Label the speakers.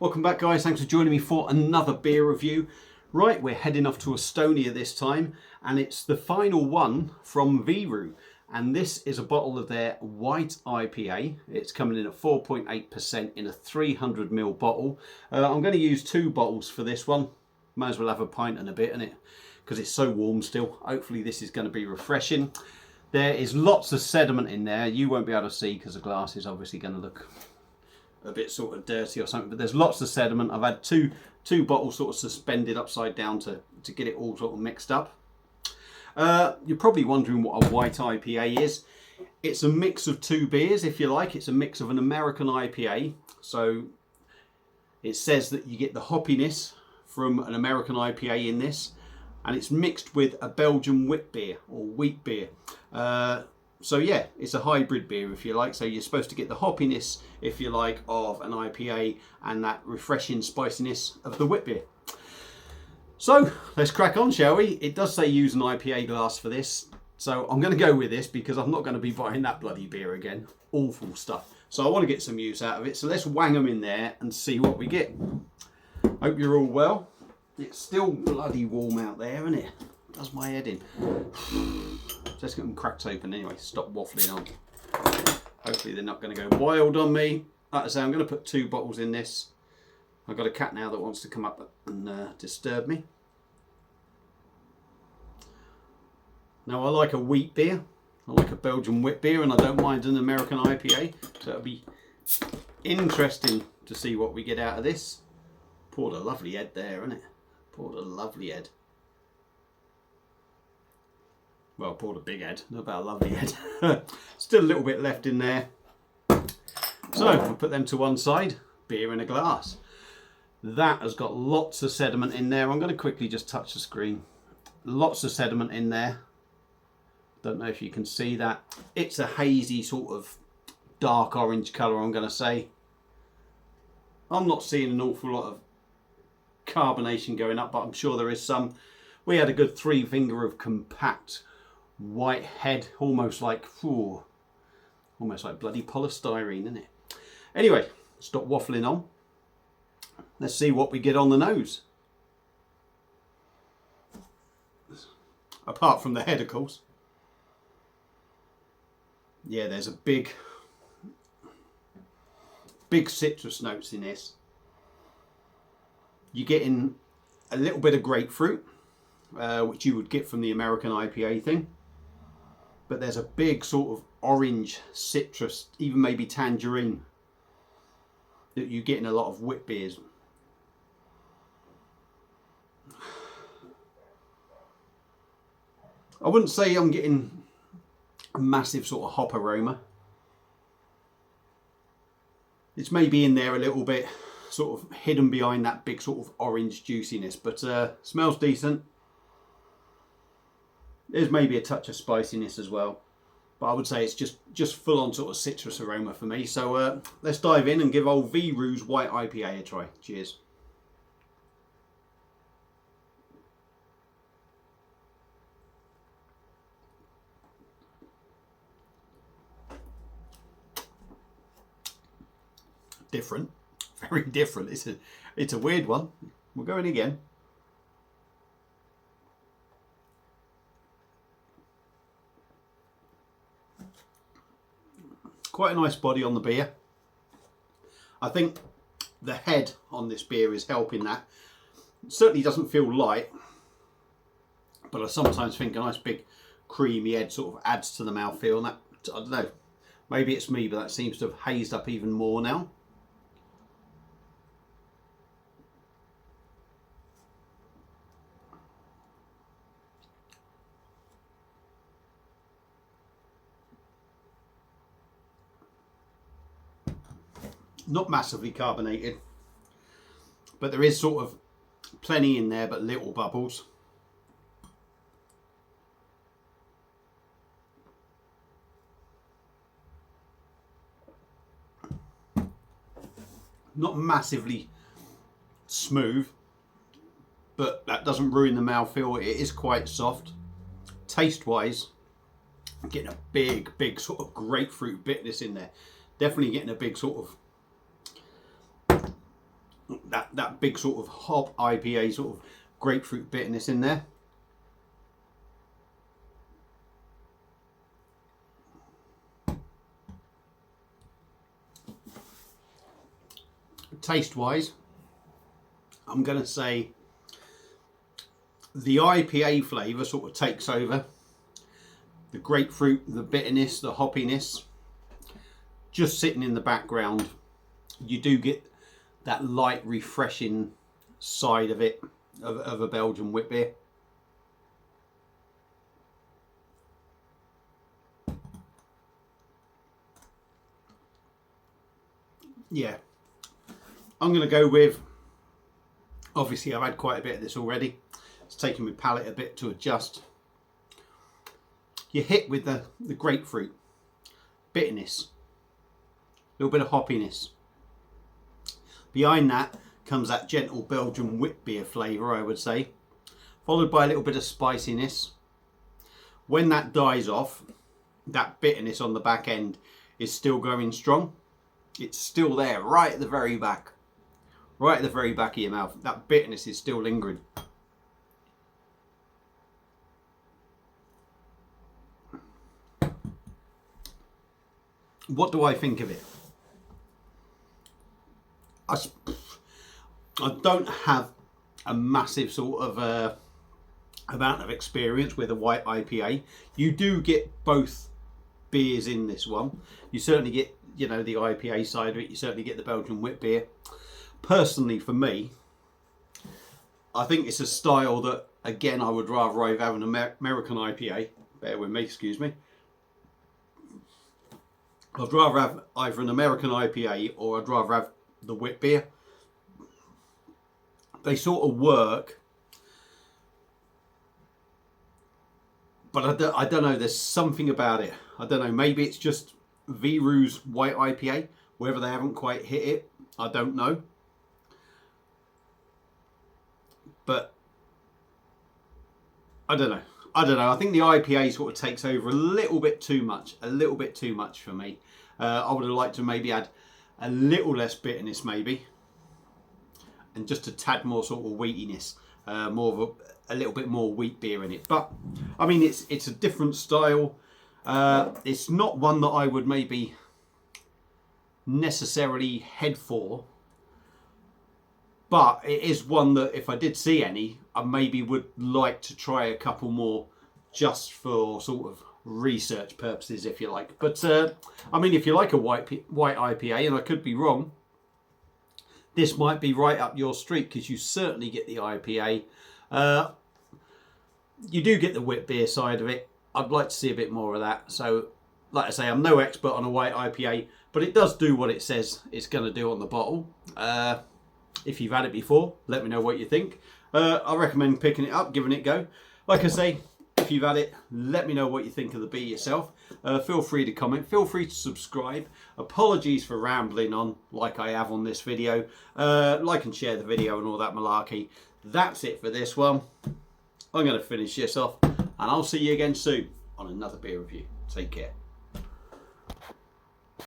Speaker 1: Welcome back, guys. Thanks for joining me for another beer review. Right, we're heading off to Estonia this time, and it's the final one from Viru. And this is a bottle of their White IPA. It's coming in at 4.8% in a 300ml bottle. I'm going to use 2 bottles for this one. Might as well have a pint and a bit in it, because it's so warm still. Hopefully this is going to be refreshing. There is lots of sediment in there. You won't be able to see because the glass is obviously going to look a bit sort of dirty or something, but there's lots of sediment. I've had two bottles sort of suspended upside down to get it all sort of mixed up. You're probably wondering what a White IPA is. It's a mix of 2 beers, if you like. It's a mix of an American IPA. So it says that you get the hoppiness from an American IPA in this, and it's mixed with a Belgian wheat beer or wheat beer. So yeah, it's a hybrid beer, if you like. So you're supposed to get the hoppiness, if you like, of an IPA and that refreshing spiciness of the wheat beer. So let's crack on, shall we? It does say use an IPA glass for this. So I'm going to go with this because I'm not going to be buying that bloody beer again. Awful stuff. So I want to get some use out of it. So let's wang them in there and see what we get. Hope you're all well. It's still bloody warm out there, isn't it? Does my head in. Let's get them cracked open anyway. Stop waffling on. Hopefully they're not going to go wild on me. Like I say, I'm going to put 2 bottles in this. I've got a cat now that wants to come up and disturb me. Now I like a wheat beer. I like a Belgian wheat beer, and I don't mind an American IPA. So it'll be interesting to see what we get out of this. Poured a lovely head there, isn't it? Poured a lovely head. Well, poured a big head, not about a lovely head. Still a little bit left in there. So we'll put them to one side. Beer in a glass. That has got lots of sediment in there. I'm going to quickly just touch the screen. Lots of sediment in there. Don't know if you can see that. It's a hazy sort of dark orange colour, I'm going to say. I'm not seeing an awful lot of carbonation going up, but I'm sure there is some. We had a good 3 finger of compact white head, almost like bloody polystyrene, isn't it? Anyway, stop waffling on. Let's see what we get on the nose. Apart from the head, of course. Yeah, there's a big citrus notes in this. You're getting a little bit of grapefruit, which you would get from the American IPA thing. But there's a big sort of orange citrus, even maybe tangerine, that you get in a lot of wheat beers. I wouldn't say I'm getting a massive sort of hop aroma. It's maybe in there a little bit, sort of hidden behind that big sort of orange juiciness, but smells decent. There's maybe a touch of spiciness as well, but I would say it's just full on sort of citrus aroma for me. So let's dive in and give old Viru's White IPA a try. Cheers. Different, very different. It's a weird one. We're going again. Quite a nice body on the beer. I think the head on this beer is helping that. It certainly doesn't feel light, but I sometimes think a nice big creamy head sort of adds to the mouthfeel, and that, I don't know, maybe it's me, but that seems to have hazed up even more now. Not massively carbonated, but there is sort of plenty in there, but little bubbles. Not massively smooth, but that doesn't ruin the mouthfeel. It is quite soft. Taste wise, I'm getting a big sort of grapefruit bitterness in there. Definitely getting a big sort of that big sort of hop IPA sort of grapefruit bitterness in there. Taste wise, I'm going to say the IPA flavour sort of takes over. The grapefruit, the bitterness, the hoppiness, just sitting in the background. You do get that light, refreshing side of it, of a Belgian wit beer. Yeah, I'm going to go with, obviously I've had quite a bit of this already. It's taken my palate a bit to adjust. You're hit with the grapefruit, bitterness, a little bit of hoppiness. Behind that comes that gentle Belgian wit beer flavour, I would say, followed by a little bit of spiciness. When that dies off, that bitterness on the back end is still going strong. It's still there, right at the very back. Right at the very back of your mouth. That bitterness is still lingering. What do I think of it? I don't have a massive sort of amount of experience with a white IPA. You do get both beers in this one. You certainly get, you know, the IPA side of it. You certainly get the Belgian wit beer. Personally, for me, I think it's a style that, again, I would rather either have an American IPA. Bear with me, excuse me. I'd rather have either an American IPA or I'd rather have the wit beer. They sort of work, but I don't know, there's something about it. I don't know, maybe it's just Viru's white IPA, whether they haven't quite hit it, I don't know. But I don't know. I think the IPA sort of takes over a little bit too much for me. I would have liked to maybe add a little less bitterness maybe, and just a tad more sort of wheatiness, more of a little bit more wheat beer in it. But I mean, it's a different style. It's not one that I would maybe necessarily head for, but it is one that if I did see any, I maybe would like to try a couple more just for sort of research purposes, if you like. But I mean, if you like a white IPA, and I could be wrong, this might be right up your street, because you certainly get the IPA. You do get the wit beer side of it. I'd like to see a bit more of that. So, like I say, I'm no expert on a white IPA, but it does do what it says it's going to do on the bottle. If you've had it before, let me know what you think. I recommend picking it up, giving it a go. Like I say, if you've had it, let me know what you think of the beer yourself. Feel free to comment, feel free to subscribe. Apologies for rambling on like I have on this video. Like and share the video and all that malarkey. That's it for this one. I'm going to finish this off, and I'll see you again soon on another beer review. Take care.